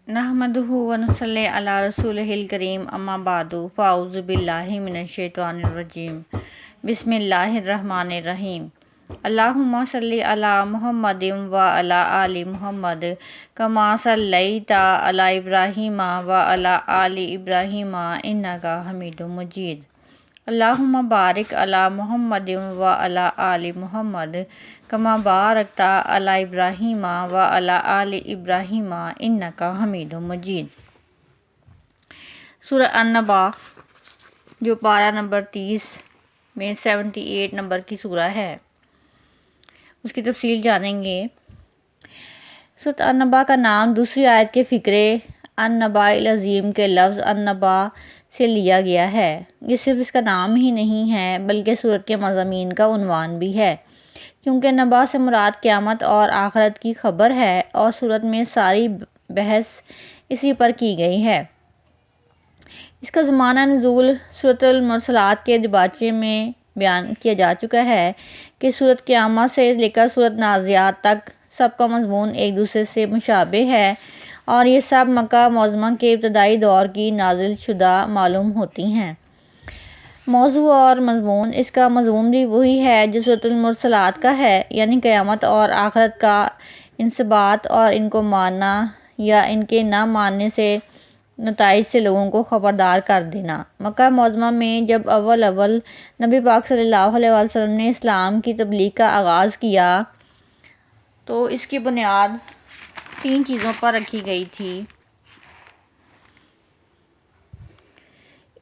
نحمدہ ونصلی علی رسولہ الکریم اما بعد فاعوذ باللہ من الشیطان الرجیم بسم اللہ الرحمن الرحیم اللہم صلی علی محمد وعلی آل محمد کما صلیت علی ابراہیم وعلی آل ابراہیم انک حمید مجید اللہم بارک علی محمد وعلی آل محمد کما بارکت علی ابراہیم وعلی آل ابراہیم انک حمید مجید۔ سورہ النبا جو پارہ نمبر 30 میں 78 نمبر کی سورہ ہے، اس کی تفصیل جانیں گے۔ سورہ النبا کا نام دوسری آیت کے فقرے النبا العظیم کے لفظ النبا سے لیا گیا ہے۔ یہ صرف اس کا نام ہی نہیں ہے بلکہ سورت کے مضامین کا عنوان بھی ہے، کیونکہ نبا سے مراد قیامت اور آخرت کی خبر ہے اور سورت میں ساری بحث اسی پر کی گئی ہے۔ اس کا زمانہ نزول سورۃ المرسلات کے دباچے میں بیان کیا جا چکا ہے کہ سورت قیامت سے لے کر سورت نازعات تک سب کا مضمون ایک دوسرے سے مشابہ ہے اور یہ سب مکہ معظمہ کے ابتدائی دور کی نازل شدہ معلوم ہوتی ہیں۔ موضوع اور مضمون اس کا مضمون بھی وہی ہے جو سورۃ المرسلات کا ہے، یعنی قیامت اور آخرت کا انثبات اور ان کو ماننا یا ان کے نہ ماننے سے نتائج سے لوگوں کو خبردار کر دینا۔ مکہ معظمہ میں جب اول نبی پاک صلی اللہ علیہ وسلم نے اسلام کی تبلیغ کا آغاز کیا تو اس کی بنیاد 3 چیزوں پر رکھی گئی تھی۔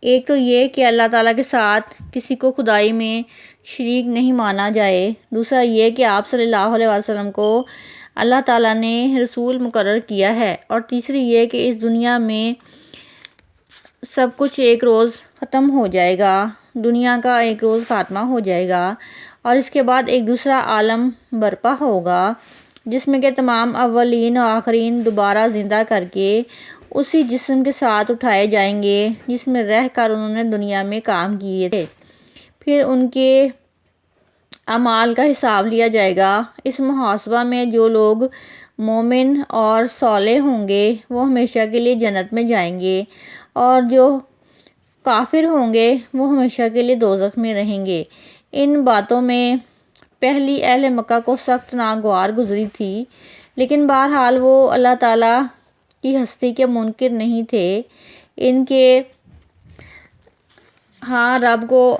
ایک تو یہ کہ اللہ تعالیٰ کے ساتھ کسی کو خدائی میں شریک نہیں مانا جائے، دوسرا یہ کہ آپ صلی اللہ علیہ وسلم کو اللہ تعالیٰ نے رسول مقرر کیا ہے، اور تیسری یہ کہ اس دنیا میں سب کچھ ایک روز ختم ہو جائے گا، دنیا کا ایک روز خاتمہ ہو جائے گا اور اس کے بعد ایک دوسرا عالم برپا ہوگا جس میں کہ تمام اولین و آخرین دوبارہ زندہ کر کے اسی جسم کے ساتھ اٹھائے جائیں گے جس میں رہ کر انہوں نے دنیا میں کام کیے تھے، پھر ان کے اعمال کا حساب لیا جائے گا۔ اس محاسبہ میں جو لوگ مومن اور صالح ہوں گے وہ ہمیشہ کے لیے جنت میں جائیں گے اور جو کافر ہوں گے وہ ہمیشہ کے لیے دوزخ میں رہیں گے۔ ان باتوں میں پہلی اہل مکہ کو سخت ناگوار گزری تھی، لیکن بہرحال وہ اللہ تعالیٰ کی ہستی کے منکر نہیں تھے۔ ان کے ہاں رب کو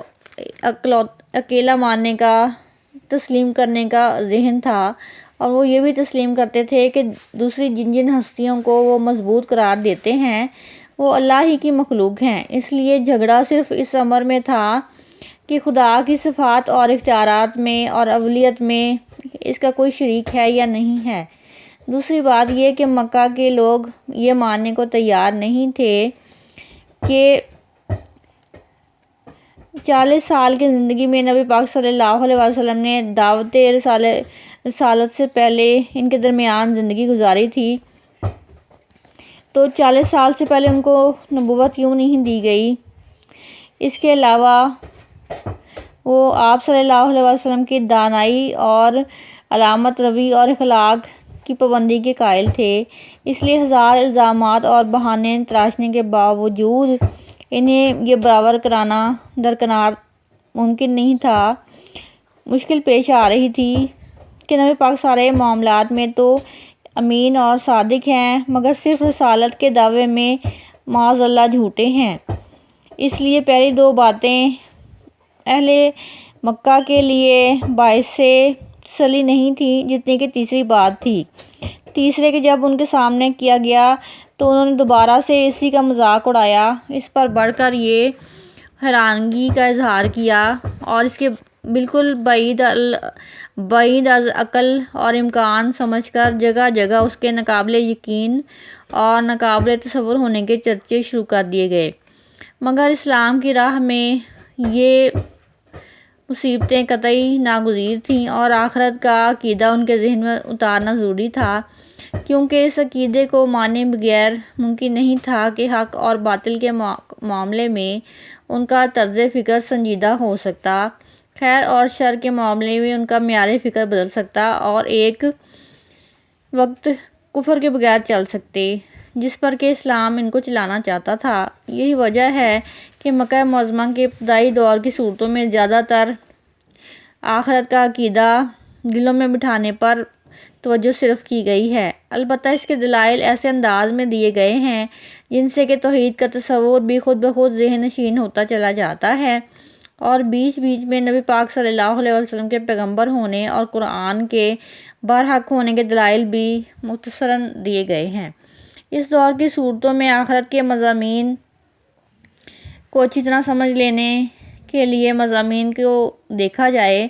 اکیلا ماننے کا، تسلیم کرنے کا ذہن تھا، اور وہ یہ بھی تسلیم کرتے تھے کہ دوسری جن ہستیوں کو وہ مضبوط قرار دیتے ہیں وہ اللہ ہی کی مخلوق ہیں۔ اس لیے جھگڑا صرف اس امر میں تھا کہ خدا کی صفات اور اختیارات میں اور اولیت میں اس کا کوئی شریک ہے یا نہیں ہے۔ دوسری بات یہ کہ مکہ کے لوگ یہ ماننے کو تیار نہیں تھے کہ 40 سال کی زندگی میں نبی پاک صلی اللہ علیہ وسلم نے دعوت رسالت سے پہلے ان کے درمیان زندگی گزاری تھی، تو 40 سال سے پہلے ان کو نبوت کیوں نہیں دی گئی۔ اس کے علاوہ وہ آپ صلی اللہ علیہ وسلم کی دانائی اور علامت روی اور اخلاق کی پابندی کے قائل تھے، اس لیے ہزار الزامات اور بہانے تراشنے کے باوجود انہیں یہ برابر کرانا درکنار ممکن نہیں تھا۔ مشکل پیش آ رہی تھی کہ نبی پاک سارے معاملات میں تو امین اور صادق ہیں مگر صرف رسالت کے دعوے میں معاذ اللہ جھوٹے ہیں۔ اس لیے پہلی 2 باتیں اہل مکہ کے لیے باعث تسلی نہیں تھی جتنی کہ تیسری بات تھی۔ تیسرے کہ جب ان کے سامنے کیا گیا تو انہوں نے دوبارہ سے اسی کا مذاق اڑایا، اس پر بڑھ کر یہ حیرانگی کا اظہار کیا اور اس کے بالکل بعید از عقل اور امکان سمجھ کر جگہ جگہ اس کے ناقابل یقین اور ناقابل تصور ہونے کے چرچے شروع کر دیے گئے۔ مگر اسلام کی راہ میں یہ مصیبتیں قطعی ناگزیر تھیں اور آخرت کا عقیدہ ان کے ذہن میں اتارنا ضروری تھا، کیونکہ اس عقیدے کو مانے بغیر ممکن نہیں تھا کہ حق اور باطل کے معاملے میں ان کا طرز فکر سنجیدہ ہو سکتا، خیر اور شر کے معاملے میں ان کا معیار فکر بدل سکتا اور ایک وقت کفر کے بغیر چل سکتے۔ جس پر کہ اسلام ان کو چلانا چاہتا تھا۔ یہی وجہ ہے کہ مکہ معظمہ کے ابتدائی دور کی صورتوں میں زیادہ تر آخرت کا عقیدہ دلوں میں بٹھانے پر توجہ صرف کی گئی ہے۔ البتہ اس کے دلائل ایسے انداز میں دیے گئے ہیں جن سے کہ توحید کا تصور بھی خود بخود ذہن نشین ہوتا چلا جاتا ہے، اور بیچ بیچ میں نبی پاک صلی اللہ علیہ وسلم کے پیغمبر ہونے اور قرآن کے برحق ہونے کے دلائل بھی مختصراً دیے گئے ہیں۔ اس دور کی صورتوں میں آخرت کے مضامین کو اچھی طرح سمجھ لینے کے لیے مضامین کو دیکھا جائے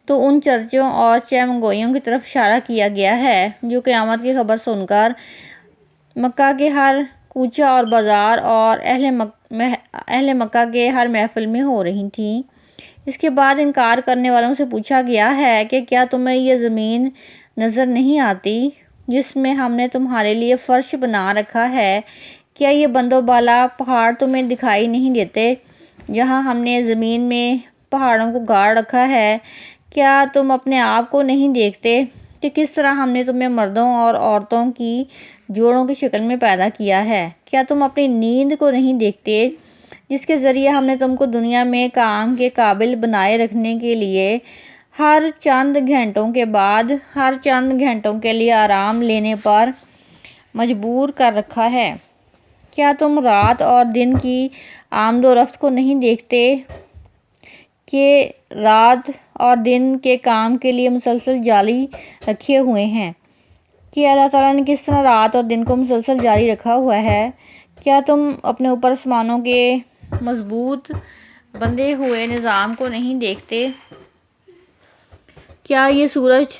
تو ان چرچوں اور چہمگوئیوں کی طرف اشارہ کیا گیا ہے جو قیامت کی خبر سن کر مکہ کے ہر کوچہ اور بازار اور اہل مکہ کے ہر محفل میں ہو رہی تھیں۔ اس کے بعد انکار کرنے والوں سے پوچھا گیا ہے کہ کیا تمہیں یہ زمین نظر نہیں آتی جس میں ہم نے تمہارے لیے فرش بنا رکھا ہے؟ کیا یہ بند و بالا پہاڑ تمہیں دکھائی نہیں دیتے جہاں ہم نے زمین میں پہاڑوں کو گاڑ رکھا ہے؟ کیا تم اپنے آپ کو نہیں دیکھتے کہ کس طرح ہم نے تمہیں مردوں اور عورتوں کی جوڑوں کی شکل میں پیدا کیا ہے؟ کیا تم اپنی نیند کو نہیں دیکھتے جس کے ذریعے ہم نے تم کو دنیا میں کام کے قابل بنائے رکھنے کے لیے ہر چند گھنٹوں کے بعد ہر چند گھنٹوں کے لیے آرام لینے پر مجبور کر رکھا ہے؟ کیا تم رات اور دن کی آمد و رفت کو نہیں دیکھتے کہ رات اور دن کے کام کے لیے مسلسل جاری رکھے ہوئے ہیں کہ اللہ تعالیٰ نے کس طرح رات اور دن کو مسلسل جاری رکھا ہوا ہے؟ کیا تم اپنے اوپر آسمانوں کے مضبوط بندھے ہوئے نظام کو نہیں دیکھتے؟ کیا یہ سورج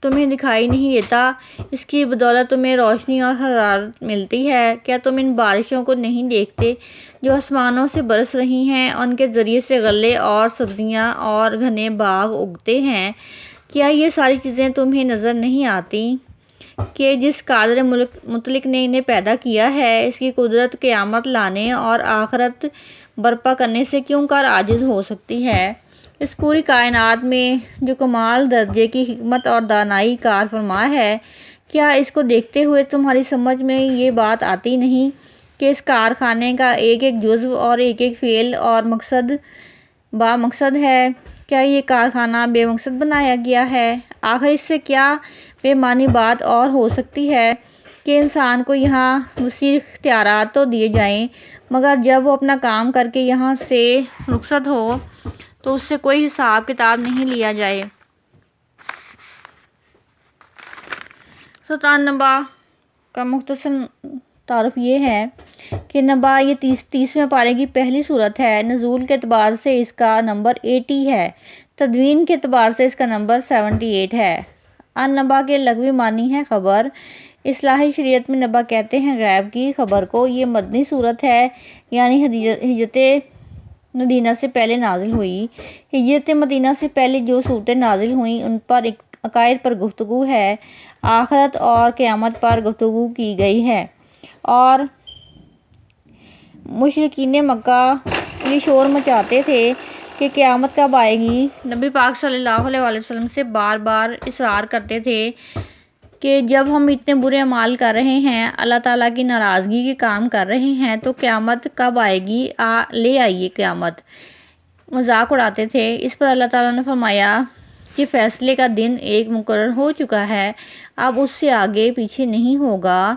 تمہیں دکھائی نہیں دیتا؟ اس کی بدولت تمہیں روشنی اور حرارت ملتی ہے۔ کیا تم ان بارشوں کو نہیں دیکھتے جو آسمانوں سے برس رہی ہیں؟ ان کے ذریعے سے غلے اور سبزیاں اور گھنے باغ اگتے ہیں۔ کیا یہ ساری چیزیں تمہیں نظر نہیں آتی کہ جس قادر مطلق نے انہیں پیدا کیا ہے اس کی قدرت قیامت لانے اور آخرت برپا کرنے سے کیوں کر عاجز ہو سکتی ہے؟ اس پوری کائنات میں جو کمال درجے کی حکمت اور دانائی کار فرما ہے، کیا اس کو دیکھتے ہوئے تمہاری سمجھ میں یہ بات آتی نہیں کہ اس کارخانے کا ایک ایک جزو اور ایک ایک فعل اور مقصد با مقصد ہے؟ کیا یہ کارخانہ بے مقصد بنایا گیا ہے؟ آخر اس سے کیا بے معنی بات اور ہو سکتی ہے کہ انسان کو یہاں وسیع اختیارات تو دیے جائیں مگر جب وہ اپنا کام کر کے یہاں سے رخصت ہو تو اس سے کوئی حساب کتاب نہیں لیا جائے۔ سورۃ النبا کا مختصر تعارف یہ ہے کہ نبا یہ 30ویں پارے کی پہلی صورت ہے۔ نزول کے اعتبار سے اس کا نمبر 80 ہے۔ تدوین کے اعتبار سے اس کا نمبر 78 ہے۔ النبا کے لغوی معنی ہے خبر۔ اصطلاحی شریعت میں نبا کہتے ہیں غیب کی خبر کو۔ یہ مدنی صورت ہے یعنی ہجرت مدینہ سے پہلے نازل ہوئی۔ ہجرت مدینہ سے پہلے جو صورتیں نازل ہوئیں ان پر عقائد پر گفتگو ہے، آخرت اور قیامت پر گفتگو کی گئی ہے، اور مشرکین مکہ یہ شور مچاتے تھے کہ قیامت کب آئے گی۔ نبی پاک صلی اللہ علیہ وسلم سے بار بار اصرار کرتے تھے کہ جب ہم اتنے برے اعمال کر رہے ہیں، اللہ تعالیٰ کی ناراضگی کے کام کر رہے ہیں تو قیامت کب آئے گی؟ لے آئیے قیامت۔ مذاق اڑاتے تھے۔ اس پر اللہ تعالیٰ نے فرمایا کہ فیصلے کا دن ایک مقرر ہو چکا ہے، اب اس سے آگے پیچھے نہیں ہوگا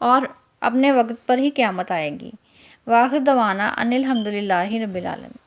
اور اپنے وقت پر ہی قیامت آئے گی۔ وآخر دعوانا ان الحمدللہ رب العالمین۔